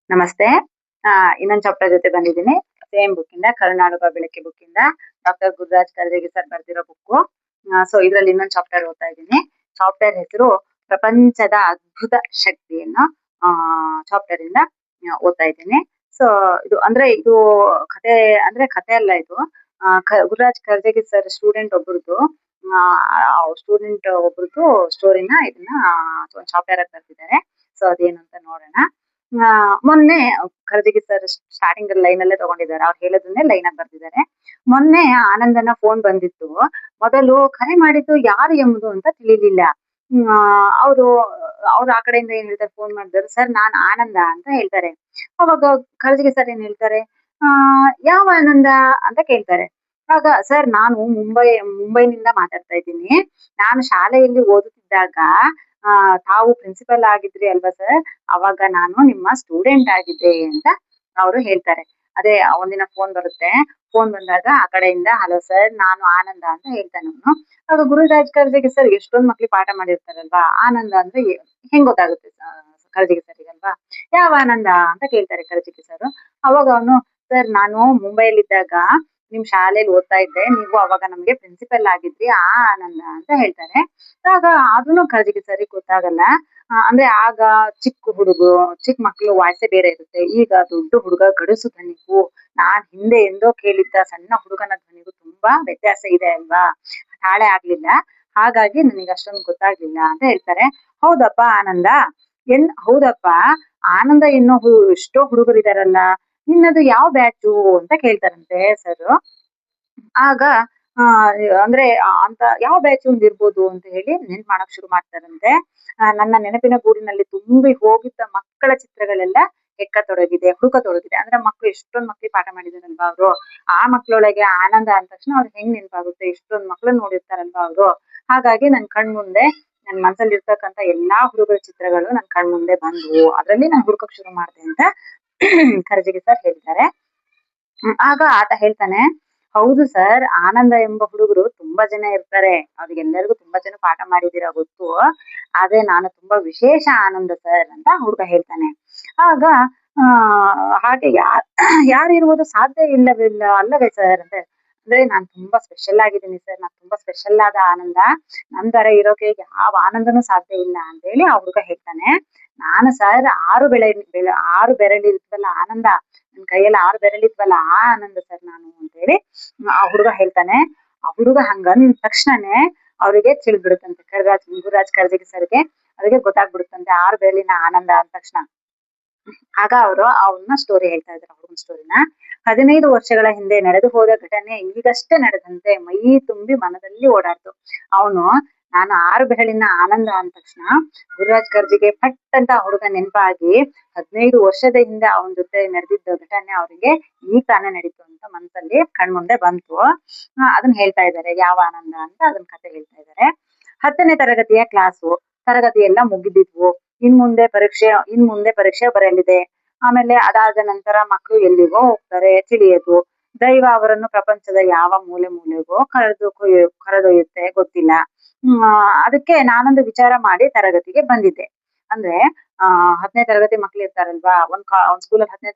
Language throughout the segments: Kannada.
ನಮಸ್ತೆ. ಇನ್ನೊಂದ್ ಚಾಪ್ಟರ್ ಜೊತೆ ಬಂದಿದ್ದೀನಿ. ಸೇಮ್ ಬುಕ್ ಇಂದ ಕರುನಾಡುಬ ಬೆಳಕೆ ಬುಕ್ ಇಂದ ಡಾಕ್ಟರ್ ಗುರುರಾಜ್ ಕರ್ಜಗಿ ಸರ್ ಬರ್ದಿರೋ ಬುಕ್ಕು. ಸೊ ಇದ್ರಲ್ಲಿ ಇನ್ನೊಂದ್ ಚಾಪ್ಟರ್ ಓದ್ತಾ ಇದ್ದೀನಿ. ಚಾಪ್ಟರ್ ಹೆಸರು ಪ್ರಪಂಚದ ಅದ್ಭುತ ಶಕ್ತಿಯನ್ನು ಚಾಪ್ಟರ್ ಇಂದ ಓದ್ತಾ ಇದ್ದೀನಿ. ಸೊ ಇದು ಕತೆ ಕತೆ ಅಲ್ಲ ಇದು. ಗುರುರಾಜ್ ಕರ್ಜಗಿ ಸರ್ ಸ್ಟೂಡೆಂಟ್ ಒಬ್ರದ್ದು ಸ್ಟೋರಿನ ಇದನ್ನ ಒಂದು ಚಾಪ್ಟರ್ ಆಗಿ ಬರ್ತಿದ್ದಾರೆ. ಸೊ ಅದೇನು ಅಂತ ನೋಡೋಣ. ಮೊನ್ನೆ ಕರ್ಜಗಿ ಸರ್ ಸ್ಟಾರ್ಟಿಂಗ್ ಲೈನ್ ಅಲ್ಲೇ ತಗೊಂಡಿದ್ದಾರೆ. ಅವ್ರು ಹೇಳೋದನ್ನೇ ಲೈನ್ ಆಗಿ ಬರ್ದಿದ್ದಾರೆ. ಮೊನ್ನೆ ಆನಂದನ ಫೋನ್ ಬಂದಿತ್ತು. ಮೊದಲು ಕರೆ ಮಾಡಿದ್ದು ಯಾರು ಎಂಬುದು ಅಂತ ತಿಳಿಲಿಲ್ಲ. ಅವರು ಆ ಕಡೆಯಿಂದ ಏನ್ ಹೇಳ್ತಾರೆ, ಫೋನ್ ಮಾಡಿದ್ರು, ಸರ್ ನಾನ್ ಆನಂದ ಅಂತ ಹೇಳ್ತಾರೆ. ಅವಾಗ ಕರ್ಜಗಿ ಸರ್ ಏನ್ ಹೇಳ್ತಾರೆ, ಯಾವ ಆನಂದ ಅಂತ ಕೇಳ್ತಾರೆ. ಆಗ ಸರ್ ನಾನು ಮುಂಬೈನಿಂದ ಮಾತಾಡ್ತಾ ಇದ್ದೀನಿ. ನಾನು ಶಾಲೆಯಲ್ಲಿ ಓದುತ್ತಿದ್ದಾಗ ತಾವು ಪ್ರಿನ್ಸಿಪಲ್ ಆಗಿದ್ರಿ ಅಲ್ವಾ ಸರ್, ಅವಾಗ ನಾನು ನಿಮ್ಮ ಸ್ಟೂಡೆಂಟ್ ಆಗಿದ್ದೆ ಅಂತ ಅವರು ಹೇಳ್ತಾರೆ. ಅದೇ ಒಂದಿನ ಫೋನ್ ಬರುತ್ತೆ. ಫೋನ್ ಬಂದಾಗ ಆ ಕಡೆಯಿಂದ ಹಲೋ ಸರ್ ನಾನು ಆನಂದ ಅಂತ ಹೇಳ್ತಾನೆ ಅವನು. ಆಗ ಗುರುರಾಜ್ ಕರ್ಜಗಿ ಸರ್ ಎಷ್ಟೊಂದ್ ಮಕ್ಳಿಗೆ ಪಾಠ ಮಾಡಿರ್ತಾರಲ್ವಾ, ಆನಂದ ಅಂದ್ರೆ ಹೆಂಗ್ ಗೊತ್ತಾಗುತ್ತೆ ಕರ್ಜಗಿ ಸರಿಗಲ್ವಾ. ಯಾವ ಆನಂದ ಅಂತ ಕೇಳ್ತಾರೆ ಕರ್ಜಗಿ ಸರ್. ಅವಾಗ ಅವನು, ಸರ್ ನಾನು ಮುಂಬೈಲಿದ್ದಾಗ ನಿಮ್ ಶಾಲೆಯಲ್ಲಿ ಓದ್ತಾ ಇದ್ದೆ, ನೀವು ಅವಾಗ ನಮ್ಗೆ ಪ್ರಿನ್ಸಿಪಲ್ ಆಗಿದ್ರಿ, ಆ ಆನಂದ ಅಂತ ಹೇಳ್ತಾರೆ. ಆಗ ಅದನ್ನು ಕರ್ಜಗಿ ಸರಿಗೆ ಗೊತ್ತಾಗಲ್ಲ. ಆಗ ಚಿಕ್ಕ ಮಕ್ಳು ವಾಯ್ಸೆ ಬೇರೆ ಇರುತ್ತೆ. ಈಗ ದೊಡ್ಡ ಹುಡುಗ ಗಡುಸು ಧ್ವನಿಗೂ ನಾನ್ ಹಿಂದೆ ಎಂದೋ ಕೇಳಿದ್ದ ಸಣ್ಣ ಹುಡುಗನ ಧ್ವನಿಗೂ ತುಂಬಾ ವ್ಯತ್ಯಾಸ ಇದೆ ಅಲ್ವಾ, ತಾಳೆ ಆಗ್ಲಿಲ್ಲ, ಹಾಗಾಗಿ ನನಗೆ ಅಷ್ಟೊಂದು ಗೊತ್ತಾಗ್ಲಿಲ್ಲ ಅಂತ ಹೇಳ್ತಾರೆ. ಹೌದಪ್ಪ ಆನಂದ ಹೌದಪ್ಪ ಆನಂದ ಎಷ್ಟೋ ಹುಡುಗರಿದಾರಲ್ಲ, ನಿನ್ನದು ಯಾವ ಬ್ಯಾಚು ಅಂತ ಕೇಳ್ತಾರಂತೆ ಸರ್. ಆಗ ಅಂತ ಯಾವ ಬ್ಯಾಚ್ ಇರ್ಬೋದು ಅಂತ ಹೇಳಿ ನೆನ್ಪು ಮಾಡಕ್ ಶುರು ಮಾಡ್ತಾರಂತೆ. ನನ್ನ ನೆನಪಿನ ಗೂಡಿನಲ್ಲಿ ತುಂಬಿ ಹೋಗಿದ್ದ ಮಕ್ಕಳ ಚಿತ್ರಗಳೆಲ್ಲ ಹುಡುಕತೊಡಗಿದೆ. ಅಂದ್ರೆ ಮಕ್ಳು ಎಷ್ಟೊಂದ್ ಮಕ್ಳಿಗೆ ಪಾಠ ಮಾಡಿದಾರಲ್ವಾ ಅವರು, ಆ ಮಕ್ಳೊಳಗೆ ಆನಂದ ಅಂದ ತಕ್ಷಣ ಅವ್ರಿಗೆ ಹೆಂಗ್ ನೆನಪಾಗುತ್ತೆ, ಎಷ್ಟೊಂದ್ ಮಕ್ಳು ನೋಡಿರ್ತಾರಲ್ವಾ ಅವರು. ಹಾಗಾಗಿ ನನ್ ಕಣ್ಮುಂದೆ ನನ್ ಮನ್ಸಲ್ಲಿ ಇರ್ತಕ್ಕಂತ ಎಲ್ಲಾ ಹುಡುಗರ ಚಿತ್ರಗಳು ನನ್ ಕಣ್ಮುಂದೆ ಬಂದ್ವು, ಅದ್ರಲ್ಲಿ ನಾನು ಹುಡುಕಕ್ ಶುರು ಮಾಡ್ದೆ ಅಂತ ಕರ್ಜಗಿ ಸರ್ ಹೇಳ್ತಾರೆ. ಆಗ ಆತ ಹೇಳ್ತಾನೆ, ಹೌದು ಸರ್, ಆನಂದ ಎಂಬ ಹುಡುಗರು ತುಂಬಾ ಜನ ಇರ್ತಾರೆ, ಅವ್ರಿಗೆಲ್ಲರಿಗೂ ತುಂಬಾ ಜನ ಪಾಠ ಮಾಡಿದೀರ ಗೊತ್ತು, ಆದ್ರೆ ನಾನು ತುಂಬಾ ವಿಶೇಷ ಆನಂದ ಸರ್ ಅಂತ ಹುಡುಗ ಹೇಳ್ತಾನೆ. ಆಗ ಹಾಗೆ ಯಾರು ಇರುವುದು ಸಾಧ್ಯ ಅಲ್ಲವೇ ಸರ್ ಅಂತ. ನಾನ್ ತುಂಬಾ ಸ್ಪೆಷಲ್ ಆಗಿದ್ದೀನಿ ಸರ್, ನಾನ್ ತುಂಬಾ ಸ್ಪೆಷಲ್ ಆದ ಆನಂದ, ನನ್ ತರ ಇರೋಕೆ ಯಾವ ಆನಂದನೂ ಸಾಧ್ಯ ಇಲ್ಲ ಅಂತ ಹೇಳಿ ಆ ಹುಡುಗ ಹೇಳ್ತಾನೆ. ನಾನು ಸರ್ ಆರು ಬೆರಳಿರುತ್ತಲ್ಲ ಆನಂದ, ನನ್ ಕೈಯಲ್ಲಿ 6 ಬೆರಳಿದ್ವಲ್ಲ ಆ ಆನಂದ ಸರ್ ನಾನು ಅಂತ ಹೇಳಿ ಆ ಹುಡುಗ ಹೇಳ್ತಾನೆ. ಆ ಹುಡುಗ ಹಂಗಂದ ತಕ್ಷಣನೇ ಅವ್ರಿಗೆ ತಿಳಿದ್ಬಿಡುತ್ತಂತೆ, ಗುರುರಾಜ್ ಕರ್ಜಗಿ ಸರ್ಗೆ ಅವ್ರಿಗೆ ಗೊತ್ತಾಗ್ಬಿಡುತ್ತಂತೆ 6 ಬೆರಳಿನ ಆನಂದ ಅಂದ ತಕ್ಷಣ. ಆಗ ಅವನ್ನ ಸ್ಟೋರಿ ಹೇಳ್ತಾ ಇದ್ದಾರೆ, ಹುಡುಗನ ಸ್ಟೋರಿನ. 15 ವರ್ಷಗಳ ಹಿಂದೆ ನಡೆದು ಹೋದ ಘಟನೆ ಈಗಷ್ಟೇ ನಡೆದಂತೆ ಮೈ ತುಂಬಿ ಮನದಲ್ಲಿ ಓಡಾಡ್ತು. ಅವನು ನಾನು 6 ಬೆರಳಿನ ಆನಂದ ಅಂದ ತಕ್ಷಣ ಗುರುರಾಜ್ ಕರ್ಜಿಗೆ ಪಟ್ ಅಂತ ಹುಡುಗ ನೆನಪಾಗಿ 15 ವರ್ಷದ ಹಿಂದೆ ಅವನ ಜೊತೆ ನಡೆದಿದ್ದ ಘಟನೆ ಅವರಿಗೆ ಈಗ ತಾನೇ ನಡೀತು ಅಂತ ಮನಸ್ಸಲ್ಲಿ ಕಣ್ಮುಂದೆ ಬಂತು. ಅದನ್ನ ಹೇಳ್ತಾ ಇದ್ದಾರೆ, ಯಾವ ಆನಂದ ಅಂತ ಅದನ್ನ ಕತೆ ಹೇಳ್ತಾ ಇದ್ದಾರೆ. 10ನೇ ತರಗತಿಯ ಕ್ಲಾಸು, ತರಗತಿ ಎಲ್ಲ ಮುಗಿದಿದ್ವು. ಇನ್ ಮುಂದೆ ಪರೀಕ್ಷೆ ಬರಲಿದೆ. ಆಮೇಲೆ ಅದಾದ ನಂತರ ಮಕ್ಕಳು ಎಲ್ಲಿಗೋ ಹೋಗ್ತಾರೆ, ತಿಳಿಯದು. ದೈವ ಅವರನ್ನು ಪ್ರಪಂಚದ ಯಾವ ಮೂಲೆಗೂ ಕರೆದೊಯ್ಯುತ್ತೆ ಗೊತ್ತಿಲ್ಲ. ಅದಕ್ಕೆ ನಾನೊಂದು ವಿಚಾರ ಮಾಡಿ ತರಗತಿಗೆ ಬಂದಿದ್ದೆ. ಅಂದ್ರೆ 10ನೇ ತರಗತಿ ಮಕ್ಳು ಇರ್ತಾರಲ್ವಾ, ಒಂದ್ ಸ್ಕೂಲಲ್ಲಿ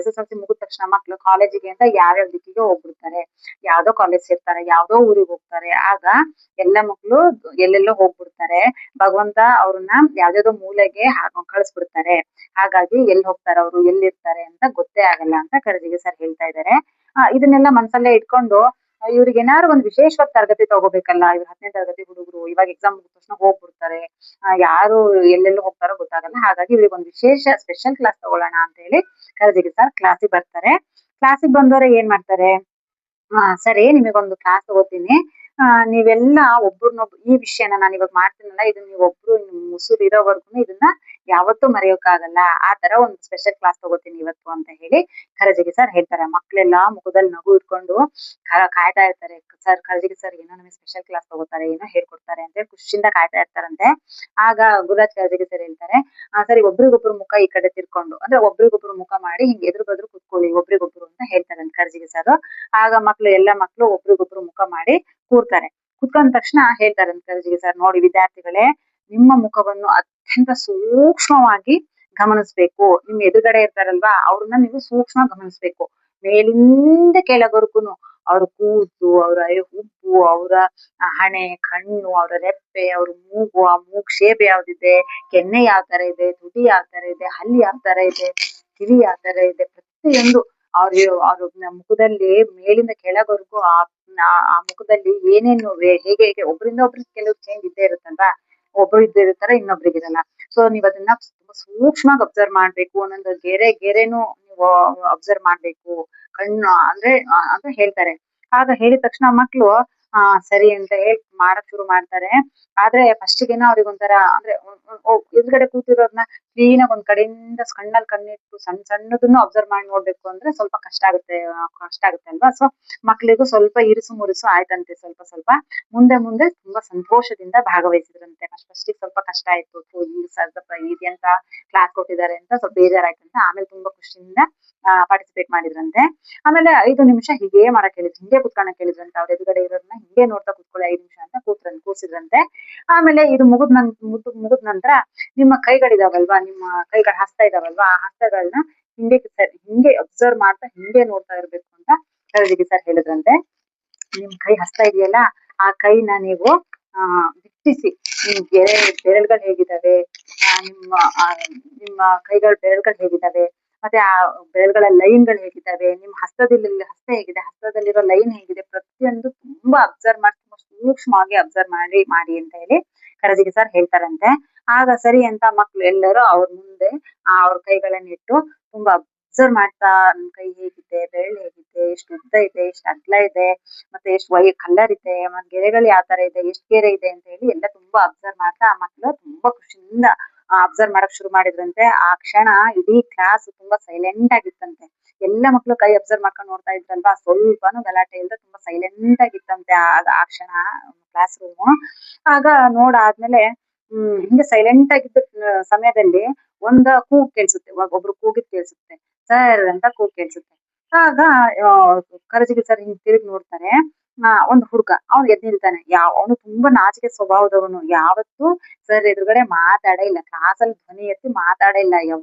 SSLC ಮುಗಿದ ತಕ್ಷಣ ಮಕ್ಳು ಕಾಲೇಜಿಗೆ ಅಂತ ಯಾವ್ಯಾವ ದಿಕ್ಕಿಗೆ ಹೋಗ್ಬಿಡ್ತಾರೆ, ಯಾವ್ದೋ ಕಾಲೇಜ್ ಸೇರ್ತಾರೆ, ಯಾವ್ದೋ ಊರಿಗೆ ಹೋಗ್ತಾರೆ. ಆಗ ಎಲ್ಲ ಮಕ್ಳು ಎಲ್ಲೆಲ್ಲೋ ಹೋಗ್ಬಿಡ್ತಾರೆ. ಭಗವಂತ ಅವ್ರನ್ನ ಯಾವ್ದಾವ್ದೋ ಮೂಲೆಗೆ ಕಳಿಸ್ಬಿಡ್ತಾರೆ. ಹಾಗಾಗಿ ಎಲ್ಲಿ ಹೋಗ್ತಾರೆ ಅವ್ರು, ಎಲ್ಲಿರ್ತಾರೆ ಅಂತ ಗೊತ್ತೇ ಆಗಲ್ಲ ಅಂತ ಕರ್ಜಗಿ ಸರ್ ಹೇಳ್ತಾ ಇದ್ದಾರೆ. ಇದನ್ನೆಲ್ಲ ಮನ್ಸಲ್ಲೇ ಇಟ್ಕೊಂಡು ಇವ್ರಿಗೆ ಏನಾದ್ರು ಒಂದು ವಿಶೇಷವಾದ ತರಗತಿ ತಗೋಬೇಕಲ್ಲ, ಇವ್ರು 10ನೇ ತರಗತಿ ಹುಡುಗರು ಇವಾಗ ಎಕ್ಸಾಮ್ ಮುಗಿದ ತಕ್ಷಣ ಹೋಗ್ಬಿಡ್ತಾರೆ, ಯಾರು ಎಲ್ಲೆಲ್ಲೋ ಹೋಗ್ತಾರೋ ಗೊತ್ತಾಗಲ್ಲ. ಹಾಗಾಗಿ ಇವ್ರಿಗೆ ಒಂದು ವಿಶೇಷ ಸ್ಪೆಷಲ್ ಕ್ಲಾಸ್ ತಗೊಳ್ಳೋಣ ಅಂತ ಹೇಳಿ ಕರ್ಜಗಿ ಸರ್ ಕ್ಲಾಸಿಗೆ ಬರ್ತಾರೆ. ಕ್ಲಾಸಿಗೆ ಬಂದವರೆ ಏನ್ ಮಾಡ್ತಾರೆ, ಸರಿ ನಿಮಗೊಂದು ಕ್ಲಾಸ್ ತಗೋತೀನಿ, ನೀವೆಲ್ಲ ಒಬ್ರನ್ನೊಬ್ರು ಈ ವಿಷಯನ ನಾನು ಇವಾಗ ಮಾಡ್ತೀನಲ್ಲ, ಇದನ್ನ ನೀವೊಬ್ರು ಮುಸುರು ಇರೋವರ್ಗು ಇದನ್ನ ಯಾವತ್ತೂ ಮರೆಯೋಕ್ಕಾಗಲ್ಲ, ಆ ತರ ಒಂದು ಸ್ಪೆಷಲ್ ಕ್ಲಾಸ್ ತಗೋತೀನಿ ಇವತ್ತು ಅಂತ ಹೇಳಿ ಕರ್ಜಗಿ ಸರ್ ಹೇಳ್ತಾರೆ. ಮಕ್ಳೆಲ್ಲ ಮುಖದಲ್ಲಿ ನಗು ಇಟ್ಕೊಂಡು ಕಾಯ್ತಾ ಇರ್ತಾರೆ, ಸರ್ ಕರ್ಜಗಿ ಸರ್ ಏನೋ ನಮಗೆ ಸ್ಪೆಷಲ್ ಕ್ಲಾಸ್ ತಗೋತಾರೆ, ಏನೋ ಹೇಳ್ಕೊಡ್ತಾರೆ ಅಂತ ಹೇಳಿ ಖುಷಿಯಿಂದ ಕಾಯ್ತಾ ಇರ್ತಾರಂತೆ. ಆಗ ಗುರುರಾಜ್ ಕರ್ಜಗಿ ಸರ್ ಹೇಳ್ತಾರೆ, ಸರಿ ಒಬ್ರಿಗೊಬ್ರು ಮುಖ ಈ ಕಡೆ ತಿರ್ಕೊಂಡು, ಅಂದ್ರೆ ಒಬ್ರಿಗೊಬ್ರು ಮುಖ ಮಾಡಿ ಹಿಂಗ್ ಎದುರು ಬದ್ರು ಕುತ್ಕೊಳ್ಳಿ ಒಬ್ರಿಗೊಬ್ರು ಅಂತ ಹೇಳ್ತಾರಂತೆ ಕರ್ಜಗಿ ಸರ್. ಆಗ ಎಲ್ಲ ಮಕ್ಳು ಒಬ್ರಿಗೊಬ್ರು ಮುಖ ಮಾಡಿ ಕೂರ್ತಾರೆ. ಕುತ್ಕೊಂಡ ತಕ್ಷಣ ಹೇಳ್ತಾರಂತೆ ಕರ್ಜಗಿ ಸರ್, ನೋಡಿ ವಿದ್ಯಾರ್ಥಿಗಳೇ, ನಿಮ್ಮ ಮುಖವನ್ನು ಅತ್ಯಂತ ಸೂಕ್ಷ್ಮವಾಗಿ ಗಮನಿಸ್ಬೇಕು. ನಿಮ್ ಎದುರುಗಡೆ ಇರ್ತಾರಲ್ವಾ ಅವ್ರನ್ನ ನೀವು ಸೂಕ್ಷ್ಮ ಗಮನಿಸ್ಬೇಕು. ಮೇಲಿಂದ ಕೆಳವರ್ಗುನು ಅವ್ರ ಕೂದಲು, ಅವ್ರ ಹುಬ್ಬು, ಅವ್ರ ಹಣೆ, ಕಣ್ಣು, ಅವ್ರ ರೆಪ್ಪೆ, ಅವ್ರ ಮೂಗು, ಆ ಮೂಗ್ ಶೇಪ್ ಯಾವ್ದಿದೆ, ಕೆನ್ನೆ ಯಾವ ತರ ಇದೆ, ತುಟಿ ಯಾವ ತರ ಇದೆ, ಹಲ್ಲಿ ಯಾವ ತರ ಇದೆ, ಕಿವಿ ಯಾವ ತರ ಇದೆ, ಪ್ರತಿಯೊಂದು ಅವ್ರ ಮುಖದಲ್ಲಿ ಮೇಲಿಂದ ಕೆಳವರೆಗೂ ಆ ಮುಖದಲ್ಲಿ ಏನೇನು ಹೇಗೆ ಹೇಗೆ ಒಬ್ರಿಂದ ಒಬ್ರಿಗೆ ಕೆಲವು ಚೇಂಜ್ ಇದ್ದೇ ಇರುತ್ತಲ್ವಾ. ಒಬ್ರು ಇದ್ದಿರ್ತಾರೆ ಇನ್ನೊಬ್ರಿಗೆ ಇರಲ್ಲ. ಸೊ ನೀವ್ ಅದನ್ನ ತುಂಬಾ ಸೂಕ್ಷ್ಮವಾಗಿ ಅಬ್ಸರ್ವ್ ಮಾಡ್ಬೇಕು. ಒಂದೊಂದು ಗೆರೆನು ನೀವು ಅಬ್ಸರ್ವ್ ಮಾಡ್ಬೇಕು. ಕಣ್ಣು ಅಂದ್ರೆ ಅಂತ ಹೇಳ್ತಾರೆ. ಆಗ ಹೇಳಿದ ತಕ್ಷಣ ಮಕ್ಳು ಸರಿ ಅಂತ ಹೇಳಿ ಮಾಡಕ್ ಶುರು ಮಾಡ್ತಾರೆ. ಆದ್ರೆ ಫಸ್ಟಿಗೆನ ಅವ್ರಿಗೆ ಒಂಥರ ಅಂದ್ರೆ ಎದುರುಗಡೆ ಕೂತಿರೋರ್ನ ಕ್ಲೀನ್ ಆಗಿ ಒಂದ್ ಕಡೆಯಿಂದ ಕಣ್ಣಲ್ಲಿ ಕಣ್ಣಿಟ್ಟು ಸಣ್ಣ ಸಣ್ಣದನ್ನು ಅಬ್ಸರ್ವ್ ಮಾಡಿ ನೋಡ್ಬೇಕು ಅಂದ್ರೆ ಸ್ವಲ್ಪ ಕಷ್ಟ ಆಗುತ್ತೆ ಅಲ್ವಾ. ಸೊ ಮಕ್ಳಿಗೂ ಸ್ವಲ್ಪ ಇರುಸು ಮುರುಸು ಆಯ್ತಂತೆ. ಸ್ವಲ್ಪ ಸ್ವಲ್ಪ ಮುಂದೆ ಮುಂದೆ ತುಂಬಾ ಸಂತೋಷದಿಂದ ಭಾಗವಹಿಸಿದ್ರಂತೆ. ಫಸ್ಟ್ ಸ್ವಲ್ಪ ಕಷ್ಟ ಆಯ್ತು. ಸ್ವಲ್ಪ ಈಸಿ ಅಂತ ಕ್ಲಾಸ್ ಕೊಟ್ಟಿದ್ದಾರೆ ಅಂತ ಸ್ವಲ್ಪ ಬೇಜಾರಾಯ್ತಂತೆ. ಆಮೇಲೆ ತುಂಬಾ ಖುಷಿಯಿಂದ ಪಾರ್ಟಿಸಿಪೇಟ್ ಮಾಡಿದ್ರಂತೆ. ಆಮೇಲೆ 5 ನಿಮಿಷ ಹೀಗೆ ಮಾಡಕ್ ಹೇಳಿದ್ರು, ಹಿಂಗೆ ಕುತ್ಕೊಳಕ್ ಹೇಳಿದ್ರಂತೆ. ಅವ್ರ ಎದುರುಗಡೆ ಇರೋರ್ನ ಹಿಂಗೆ ನೋಡ್ತಾ ಕುತ್ಕೊಳ್ಳಿ 5 ನಿಮಿಷ ಅಂತ ಕೂರ್ಸಿದ್ರಂತೆ. ಆಮೇಲೆ ಇದು ಮುಗಿದ ನಂತರ ನಿಮ್ಮ ಕೈಗಳಿದಾವಲ್ವಾ, ನಿಮ್ಮ ಕೈಗಳು ಹಸ್ತ ಇದಾವಲ್ವಾ, ಆ ಹಸ್ತಗಳನ್ನ ಹಿಂಗೆ ಅಬ್ಸರ್ವ್ ಮಾಡ್ತಾ ಹಿಂಗೆ ನೋಡ್ತಾ ಇರ್ಬೇಕು ಅಂತ ಕರಡಿಗೆ ಸರ್ ಹೇಳಿದ್ರಂತೆ. ನಿಮ್ ಕೈ ಹಸ್ತ ಇದೆಯಲ್ಲ, ಆ ಕೈನ ನೀವು ದಿಟ್ಟಿಸಿ ನಿಮ್ ಬೆರಳುಗಳು ಹೇಗಿದಾವೆ, ನಿಮ್ಮ ಕೈಗಳ ಬೆರಳುಗಳು ಹೇಗಿದಾವೆ, ಮತ್ತೆ ಆ ಬೆರಳುಗಳ ಲೈನ್ಗಳು ಹೇಗಿದ್ದಾವೆ, ನಿಮ್ ಹಸ್ತ ಹೇಗಿದೆ, ಹಸ್ತದಲ್ಲಿರೋ ಲೈನ್ ಹೇಗಿದೆ, ಪ್ರತಿಯೊಂದು ತುಂಬಾ ಅಬ್ಸರ್ವ್ ಮಾಡಿ ತುಂಬಾ ಸೂಕ್ಷ್ಮವಾಗಿ ಅಬ್ಸರ್ವ್ ಮಾಡಿ ಅಂತ ಹೇಳಿ ಕರಜಿಗಿ ಸರ್ ಹೇಳ್ತಾರಂತೆ. ಆಗ ಸರಿ ಅಂತ ಮಕ್ಳು ಎಲ್ಲರೂ ಅವ್ರ ಮುಂದೆ ಅವ್ರ ಕೈಗಳನ್ನ ಇಟ್ಟು ತುಂಬಾ ಅಬ್ಸರ್ವ್ ಮಾಡ್ತಾ ನನ್ ಕೈ ಹೇಗಿದೆ, ಬೆರಳು ಹೇಗಿದೆ, ಎಷ್ಟು ಉದ್ದ ಇದೆ, ಎಷ್ಟು ಅಗ್ಲ ಇದೆ, ಮತ್ತೆ ಎಷ್ಟು ಕಲರ್ ಇದೆ, ಮತ್ತೆ ಗೆರೆಗಳು ಯಾವ ತರ ಇದೆ, ಎಷ್ಟು ಗೆರೆ ಇದೆ ಅಂತ ಹೇಳಿ ಎಲ್ಲ ತುಂಬಾ ಅಬ್ಸರ್ವ್ ಮಾಡ್ತಾ ಆ ಮಕ್ಳು ತುಂಬಾ ಖುಷಿಯಿಂದ ಅಬ್ಸರ್ವ್ ಮಾಡಕ್ ಶುರು ಮಾಡಿದ್ರಂತೆ. ಆ ಕ್ಷಣ ಇಡೀ ಕ್ಲಾಸ್ ತುಂಬಾ ಸೈಲೆಂಟ್ ಆಗಿತ್ತಂತೆ. ಎಲ್ಲ ಮಕ್ಳು ಕೈ ಅಬ್ಸರ್ವ್ ಮಾಡ್ಕೊಂಡು ನೋಡ್ತಾ ಇದ್ರಲ್ವಾ, ಸ್ವಲ್ಪನೂ ಗಲಾಟೆ ಇಲ್ಲದೆ ತುಂಬಾ ಸೈಲೆಂಟ್ ಆಗಿತ್ತಂತೆ ಆ ಕ್ಷಣ ಕ್ಲಾಸ್ ರೂಮು. ಆಗ ನೋಡಾದ್ಮೇಲೆ ಹಿಂಗೆ ಸೈಲೆಂಟ್ ಆಗಿದ್ದ ಸಮಯದಲ್ಲಿ ಒಂದ್ ಕೂಗ್ ಕೇಳ್ಸುತ್ತೆ. ಒಬ್ರು ಕೂಗಿದ್ ಕೇಳ್ಸುತ್ತೆ, ಸರ್ ಅಂತ ಕೂಗ್ ಕೇಳ್ಸುತ್ತೆ. ಆಗ ಕರಜಿಗಿ ಸರ್ ಹಿಂಗ್ ತಿರುಗಿ ನೋಡ್ತಾರೆ. ಒಂದ್ ಹುಡ್ಗ ಅವ್ನು ಎದ್ ನಿಲ್ತಾನೆ. ಅವನು ತುಂಬಾ ನಾಚಿಕೆ ಸ್ವಭಾವದವನು. ಯಾವತ್ತೂ ಸರ್ ಎದುರುಗಡೆ ಮಾತಾಡೇ ಇಲ್ಲ. ಕ್ಲಾಸಲ್ಲಿ ಧ್ವನಿ ಎತ್ತಿ ಮಾತಾಡೇ ಇಲ್ಲ.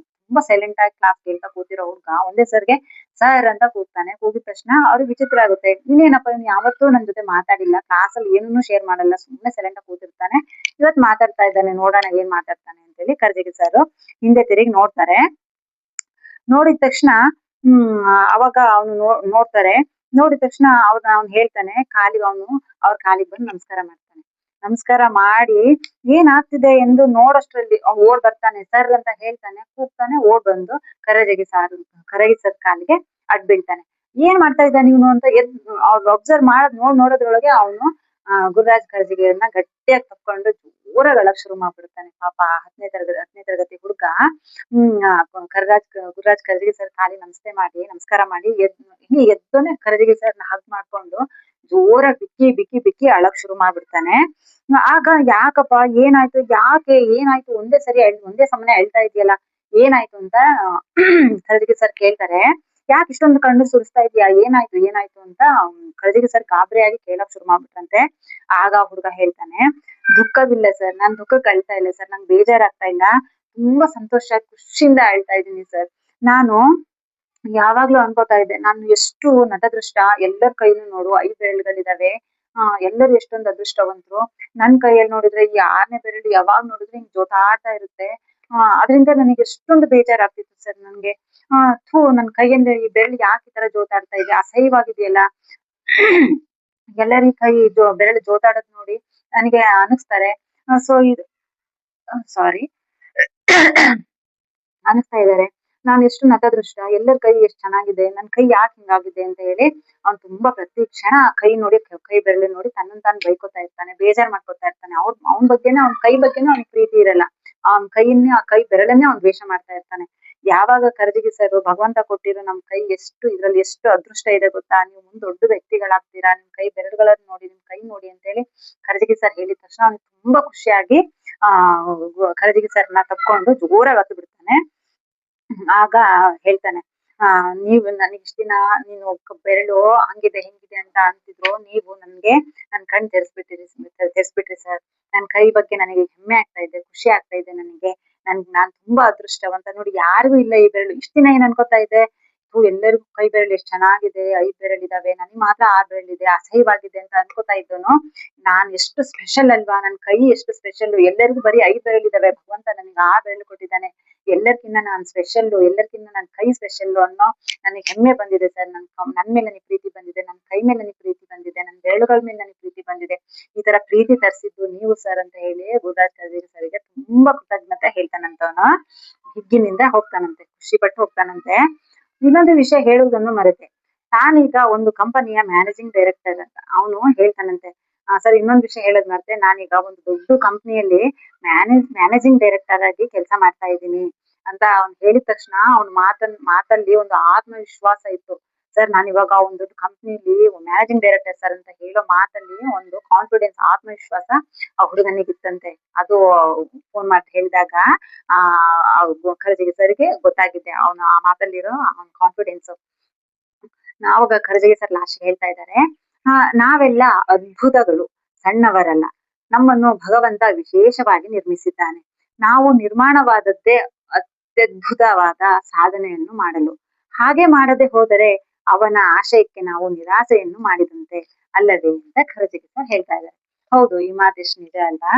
ತುಂಬಾ ಸೈಲೆಂಟ್ ಆಗಿ ಕ್ಲಾಸ್ ಕೇಳ್ತಾ ಕೂತಿರೋ ಹುಡ್ಗ ಒಂದೇ ಸರ್ಗೆ ಸರ್ ಅಂತ ಕೂಗ್ತಾನೆ. ಕೂಗಿದ ತಕ್ಷಣ ಅವ್ರಿಗೆ ವಿಚಿತ್ರ ಆಗುತ್ತೆ. ಇನ್ನೇನಪ್ಪ ಇವ್ನು ಯಾವತ್ತೂ ನನ್ ಜೊತೆ ಮಾತಾಡಿಲ್ಲ, ಕ್ಲಾಸಲ್ಲಿ ಏನನ್ನೂ ಶೇರ್ ಮಾಡಲ್ಲ, ಸುಮ್ನೆ ಸೈಲೆಂಟ್ ಆಗಿ ಕೂತಿರ್ತಾನೆ, ಇವತ್ ಮಾತಾಡ್ತಾ ಇದ್ದಾನೆ, ನೋಡೋಣ ಏನ್ ಮಾತಾಡ್ತಾನೆ ಅಂತ ಹೇಳಿ ಕರಜಿಗಿ ಸರ್ ಹಿಂದೆ ತಿರುಗಿ ನೋಡ್ತಾರೆ. ನೋಡಿದ ತಕ್ಷಣ ಅವಾಗ ಅವನು ನೋಡ್ತಾರೆ. ನೋಡಿದ ತಕ್ಷಣ ಅವ್ನು ಹೇಳ್ತಾನೆ, ಅವ್ರ ಕಾಲಿಗೆ ಬಂದು ನಮಸ್ಕಾರ ಮಾಡ್ತಾನೆ. ನಮಸ್ಕಾರ ಮಾಡಿ ಏನಾಗ್ತಿದೆ ಎಂದು ನೋಡೋಷ್ಟ್ರಲ್ಲಿ ಓಡ್ ಬರ್ತಾನೆ. ಸರ್ ಅಂತ ಹೇಳ್ತಾನೆ, ಕೂಗ್ತಾನೆ, ಓಡ್ ಬಂದು ಕರಜಿಗಿ ಸರ್ ಕಾಲಿಗೆ ಅಡ್ ಬೀಳ್ತಾನೆ. ಏನ್ ಮಾಡ್ತಾ ಇದ್ದಾನೆ ಇವನು ಅಂತ ಅವ್ರು ಅಬ್ಸರ್ವ್ ನೋಡೋದ್ರೊಳಗೆ ಅವನು ಗುರುರಾಜ್ ಕರಜಿಗಿಯನ್ನ ಗಟ್ಟಿಯಾಗಿ ತಕ್ಕೊಂಡು ಜೋರಾಗಿ ಅಳಕ್ ಶುರು ಮಾಡ್ಬಿಡ್ತಾನೆ. ಪಾಪ 10ನೇ ತರಗತಿ ಹುಡುಗ ಗುರುರಾಜ್ ಕರಜಿಗಿ ಸರ್ ಕಾಲಿಗೆ ನಮಸ್ಕಾರ ಮಾಡಿ ಎದ್ದೋನೆ ಕರಜಿಗಿ ಸರ್ನ ಹಗ್ ಮಾಡ್ಕೊಂಡು ಜೋರಾಗಿ ಬಿಕ್ಕಿ ಬಿಕ್ಕಿ ಅಳಕ್ ಶುರು ಮಾಡ್ಬಿಡ್ತಾನೆ. ಆಗ ಯಾಕಪ್ಪ ಏನಾಯ್ತು ಒಂದೇ ಸಮನೆ ಅಳ್ತಾ ಇದೆಯಲ್ಲ, ಏನಾಯ್ತು ಅಂತ ಕರಜಿಗಿ ಸರ್ ಕೇಳ್ತಾರೆ. ಯಾಕೆ ಇಷ್ಟೊಂದು ಕಣ್ಣು ಸುರಿಸ್ತಾ ಇದೀಯಾ, ಏನಾಯ್ತು ಅಂತ ಕರಜಿಗಿ ಸರ್ ಗಾಬರಿಯಾಗಿ ಕೇಳಕ್ ಶುರು ಮಾಡ್ಬಿಟ್ರಂತೆ. ಆಗ ಹುಡುಗ ಹೇಳ್ತಾನೆ, ದುಃಖವಿಲ್ಲ ಸರ್, ನಾನ್ ದುಃಖಕ್ಕೆ ಅಳ್ತಾ ಇಲ್ಲ ಸರ್, ನಂಗೆ ಬೇಜಾರಾಗ್ತಾ ಇಲ್ಲ, ತುಂಬಾ ಖುಷಿಯಿಂದ ಅಳ್ತಾ ಇದ್ದೀನಿ ಸರ್. ನಾನು ಯಾವಾಗ್ಲೂ ಅನ್ಕೋತಾ ಇದ್ದೆ, ನಾನು ಎಷ್ಟು ನತದೃಷ್ಟ, ಎಲ್ಲರ ಕೈನೂ ನೋಡು 5 ಬೆರಳುಗಳಿದಾವೆ, ಎಲ್ಲರೂ ಎಷ್ಟೊಂದು ಅದೃಷ್ಟವಂತರು. ನನ್ ಕೈಯಲ್ಲಿ ನೋಡಿದ್ರೆ ಈ 6ನೇ ಬೆರಳು ಯಾವಾಗ್ ನೋಡಿದ್ರೆ ಹಿಂಗ್ ಜೋತಾಡ್ತಾ ಇರುತ್ತೆ. ಅದರಿಂದ ನನಗೆ ಎಷ್ಟೊಂದು ಬೇಜಾರಾಗ್ತಿತ್ತು ಸರ್ ನನ್ಗೆ. ನನ್ ಕೈಯಿಂದ ಈ ಬೆರಳು ಯಾಕೆ ಈ ತರ ಜೋತಾಡ್ತಾ ಇದೆ, ಅಸಹ್ಯವಾಗಿದೆಯಲ್ಲ. ಎಲ್ಲರ ಕೈ ಬೆರಳು ಜೋತಾಡೋದ್ ನೋಡಿ ನನಗೆ ಅನಿಸ್ತಾರೆ. ಸೊ ಇದು ಸಾರಿ ಅನಿಸ್ತಾ ಇದಾರೆ. ನಾನ್ ಎಷ್ಟು ನತದೃಷ್ಟ, ಎಲ್ಲರ ಕೈ ಎಷ್ಟ್ ಚೆನ್ನಾಗಿದೆ, ನನ್ ಕೈ ಯಾಕೆ ಹಿಂಗಾಗಿದೆ ಅಂತ ಹೇಳಿ ಅವ್ನು ತುಂಬಾ ಪ್ರತಿ ಕ್ಷಣ ಕೈ ಬೆರಳು ನೋಡಿ ತನ್ನನ್ ತಾನು ಬೈಕೋತಾ ಇರ್ತಾನೆ, ಬೇಜಾರ್ ಮಾಡ್ಕೊತಾ ಇರ್ತಾನೆ. ಅವ್ನ್ ಬಗ್ಗೆನೇ ಅವ್ನ್ ಕೈ ಬಗ್ಗೆನೇ ಅವ್ನ್ ಪ್ರೀತಿ ಇರಲ್ಲ. ಆ ಕೈ ಬೆರಳನ್ನೇ ಅವ್ನ್ ದ್ವೇಷ ಮಾಡ್ತಾ ಇರ್ತಾನೆ. ಯಾವಾಗ ಕರಜಿಗಿ ಸರ್ ಭಗವಂತ ಕೊಟ್ಟಿರೋ ನಮ್ ಕೈ ಇದ್ರಲ್ಲಿ ಎಷ್ಟು ಅದೃಷ್ಟ ಇದೆ ಗೊತ್ತಾ, ನೀವು ಮುಂದ್ ದೊಡ್ಡ ವ್ಯಕ್ತಿಗಳಾಗ್ತೀರಾ, ನಿಮ್ ಕೈ ಬೆರಳುಗಳನ್ನ ನೋಡಿ, ನಿಮ್ ಕೈ ನೋಡಿ ಅಂತ ಹೇಳಿ ಕರಜಿಗಿ ಸರ್ ಹೇಳಿದ ತಕ್ಷಣ ಅವ್ನಿಗೆ ತುಂಬಾ ಖುಷಿಯಾಗಿ ಕರಜಿಗಿ ಸರ್ನ ತಪ್ಕೊಂಡು ಜೋರಾಗಿ ಹತ್ತು ಬಿಡ್ತಾನೆ. ಆಗ ಹೇಳ್ತಾನೆ, ನೀವು ನನಗೆ ಇಷ್ಟ ದಿನ ನೀನು ಬೆರಳು ಹಂಗಿದೆ ಹಿಂಗಿದೆ ಅಂತ ಅಂತಿದ್ರು, ನೀವು ನನ್ಗೆ ನನ್ ಕಣ್ ತೆರೆಸ್ಬಿಟ್ರಿ ಸರ್. ನನ್ ಕೈ ಬಗ್ಗೆ ನನಗೆ ಹೆಮ್ಮೆ ಆಗ್ತಾ ಇದೆ, ಖುಷಿ ಆಗ್ತಾ ಇದೆ ನನಗೆ. ನಾನ್ ತುಂಬಾ ಅದೃಷ್ಟವಂತ ನೋಡಿ, ಯಾರಿಗೂ ಇಲ್ಲ ಈ ಬೆರಳು. ಇಷ್ಟ ದಿನ ಏನ್ ಅನ್ಕೋತಾ ಇದ್ದೆ, ಎಲ್ಲರಿಗೂ ಕೈ ಬೆರಳು ಎಷ್ಟ್ ಚೆನ್ನಾಗಿದೆ, 5 ಬೆರಳಿದಾವೆ, ನನಗ್ ಮಾತ್ರ 6 ಬೆರಳಿದೆ, ಅಸಹ್ಯವಾಗಿದೆ ಅಂತ ಅನ್ಕೋತಾ ಇದ್ದೋನು. ನಾನ್ ಎಷ್ಟು ಸ್ಪೆಷಲ್ ಅಲ್ವಾ, ನನ್ ಕೈ ಎಷ್ಟು ಸ್ಪೆಷಲ್. ಎಲ್ಲರಿಗೂ ಬರೀ 5 ಬೆರಳಿದಾವೆ, ಭಗವಂತ ನನಗೆ 6 ಬೆರಳು ಕೊಟ್ಟಿದ್ದಾನೆ. ಎಲ್ಲರ್ಕಿನ್ನ ನಾನ್ ಸ್ಪೆಷಲ್, ಎಲ್ಲರ್ಕಿನ್ನ ನನ್ ಕೈ ಸ್ಪೆಷಲ್ ಅನ್ನೋ ನನಗೆ ಹೆಮ್ಮೆ ಬಂದಿದೆ ಸರ್. ನನ್ ಮೇಲೆ ನನಗೆ ಪ್ರೀತಿ ಬಂದಿದೆ, ನನ್ ಕೈ ಮೇಲೆ ನನಗೆ ಪ್ರೀತಿ ಬಂದಿದೆ, ನನ್ ಬೆರಳುಗಳ ಮೇಲೆ ನನಗೆ ಪ್ರೀತಿ ಬಂದಿದೆ. ಈ ತರ ಪ್ರೀತಿ ತರಿಸಿದ್ದು ನೀವು ಸರ್ ಅಂತ ಹೇಳಿ ಗುರುರಾಜ್ ಕರ್ಜಗಿ ಸರ್ಗೆ ತುಂಬಾ ಕೃತಜ್ಞತೆ ಹೇಳ್ತಾನಂತ ಅವನು. ಹಿಗ್ಗಿನಿಂದ ಹೋಗ್ತಾನಂತೆ, ಖುಷಿ ಪಟ್ಟು ಹೋಗ್ತಾನಂತೆ. ಇನ್ನೊಂದು ವಿಷಯ ಹೇಳುವುದನ್ನು ಮರೆತೆ, ನಾನೀಗ ಒಂದು ಕಂಪನಿಯ ಮ್ಯಾನೇಜಿಂಗ್ ಡೈರೆಕ್ಟರ್ ಅಂತ ಅವನು ಹೇಳ್ತಾನಂತೆ. ಸರ್, ಇನ್ನೊಂದು ವಿಷಯ ಹೇಳೋದ್ ಮರ್ತೆ, ನಾನೀಗ ಒಂದು ದೊಡ್ಡ ಕಂಪನಿಯಲ್ಲಿ ಮ್ಯಾನೇಜಿಂಗ್ ಡೈರೆಕ್ಟರ್ ಆಗಿ ಕೆಲಸ ಮಾಡ್ತಾ ಇದ್ದೀನಿ ಅಂತ ಅವ್ನು ಹೇಳಿದ ತಕ್ಷಣ ಅವನ ಮಾತಲ್ಲಿ ಒಂದು ಆತ್ಮವಿಶ್ವಾಸ ಇತ್ತು. ಸರ್, ನಾನು ಇವಾಗ ಒಂದು ದೊಡ್ಡ ಕಂಪ್ನಿಲಿ ಮ್ಯಾನೇಜಿಂಗ್ ಡೈರೆಕ್ಟರ್ ಸರ್ ಅಂತ ಹೇಳೋ ಮಾತಲ್ಲಿ ಒಂದು ಕಾನ್ಫಿಡೆನ್ಸ್, ಆತ್ಮವಿಶ್ವಾಸ ಆ ಹುಡುಗನಿಗೆ ಇತ್ತಂತೆ. ಅದು ಫೋನ್ ಮಾಡಿ ಹೇಳಿದಾಗ ಆ ಖರ್ಜಿಗೆ ಸರ್ಗೆ ಗೊತ್ತಾಗಿದೆ ಅವನ ಆ ಮಾತಲ್ಲಿರೋ ಅವನ ಕಾನ್ಫಿಡೆನ್ಸ್. ಅವಾಗ ಖರ್ಜಿಗೆ ಸರ್ ಲಾಸ್ಟ್ ಹೇಳ್ತಾ ಇದ್ದಾರೆ, ನಾವೆಲ್ಲ ಅದ್ಭುತಗಳು, ಸಣ್ಣವರಲ್ಲ. ನಮ್ಮನ್ನು ಭಗವಂತ ವಿಶೇಷವಾಗಿ ನಿರ್ಮಿಸಿದ್ದಾನೆ. ನಾವು ನಿರ್ಮಾಣವಾದದ್ದೇ ಅತ್ಯದ್ಭುತವಾದ ಸಾಧನೆಯನ್ನು ಮಾಡಲು. ಹಾಗೆ ಮಾಡದೆ ಹೋದರೆ ಅವನ ಆಶಯಕ್ಕೆ ನಾವು ನಿರಾಸೆಯನ್ನು ಮಾಡಿದಂತೆ ಅಲ್ಲವೇ ಅಂತ ಖರ್ಜಿಗೆ ಸರ್ ಹೇಳ್ತಾ ಇದ್ದಾರೆ. ಹೌದು, ಈ ಮಾತು ಎಷ್ಟು ನಿಜ ಅಲ್ವಾ.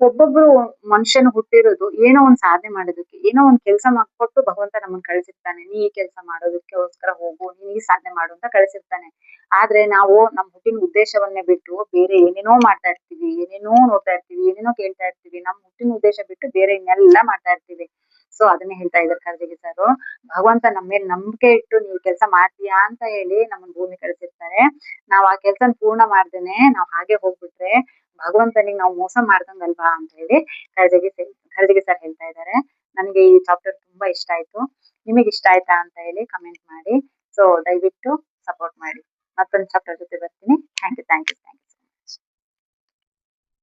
ಒಬ್ಬೊಬ್ರು ಮನುಷ್ಯನು ಹುಟ್ಟಿರೋದು ಏನೋ ಒಂದ್ ಸಾಧನೆ ಮಾಡೋದಕ್ಕೆ, ಏನೋ ಒಂದ್ ಕೆಲಸ ಮಾಡ್ಕೊಟ್ಟು ಭಗವಂತ ನಮ್ಮನ್ನ ಕಳಿಸಿರ್ತಾನೆ. ನೀ ಈ ಕೆಲಸ ಮಾಡೋದಕ್ಕೋಸ್ಕರ ಹೋಗು, ನೀನ್ ಈ ಸಾಧನೆ ಮಾಡು ಅಂತ ಕಳಿಸಿರ್ತಾನೆ. ಆದ್ರೆ ನಾವು ನಮ್ ಹುಟ್ಟಿನ ಉದ್ದೇಶವನ್ನೇ ಬಿಟ್ಟು ಬೇರೆ ಏನೇನೋ ಮಾಡ್ತಾ ಇರ್ತೀವಿ, ಏನೇನೋ ನೋಡ್ತಾ ಇರ್ತೀವಿ, ಏನೇನೋ ಕೇಳ್ತಾ ಇರ್ತೀವಿ. ನಮ್ ಹುಟ್ಟಿನ ಉದ್ದೇಶ ಬಿಟ್ಟು ಬೇರೆ ಇನ್ನೆಲ್ಲ ಮಾಡ್ತಾ ಇರ್ತೀವಿ. ಸೊ ಅದನ್ನೇ ಹೇಳ್ತಾ ಇದ್ದಾರೆ ಖರ್ಜಿಗೆ ಸರ್. ಭಗವಂತ ನಮ್ಮ ಮೇಲೆ ನಂಬಿಕೆ ಇಟ್ಟು ನೀವು ಕೆಲಸ ಮಾಡ್ತೀಯಾ ಅಂತ ಹೇಳಿ ನಮ್ಮನ್ನ ಭೂಮಿ ಕಳಿಸಿರ್ತಾರೆ. ನಾವ್ ಆ ಕೆಲ್ಸನ ಪೂರ್ಣ ಮಾಡ್ದೇನೆ ನಾವ್ ಹಾಗೆ ಹೋಗ್ಬಿಟ್ರೆ ಭಗವಂತನಿಗೆ ನಾವು ಮೋಸ ಮಾಡ್ದಂಗಲ್ವಾ ಅಂತ ಹೇಳಿ ಖರ್ಜಿಗೆ ಸರ್ ಹೇಳ್ತಾ ಇದ್ದಾರೆ. ನನ್ಗೆ ಈ ಚಾಪ್ಟರ್ ತುಂಬಾ ಇಷ್ಟ ಆಯ್ತು. ನಿಮಗೆ ಇಷ್ಟ ಆಯ್ತಾ ಅಂತ ಹೇಳಿ ಕಮೆಂಟ್ ಮಾಡಿ. ಸೊ ದಯವಿಟ್ಟು ಸಪೋರ್ಟ್ ಮಾಡಿ. ಮತ್ತೊಂದು ಚಾಪ್ಟರ್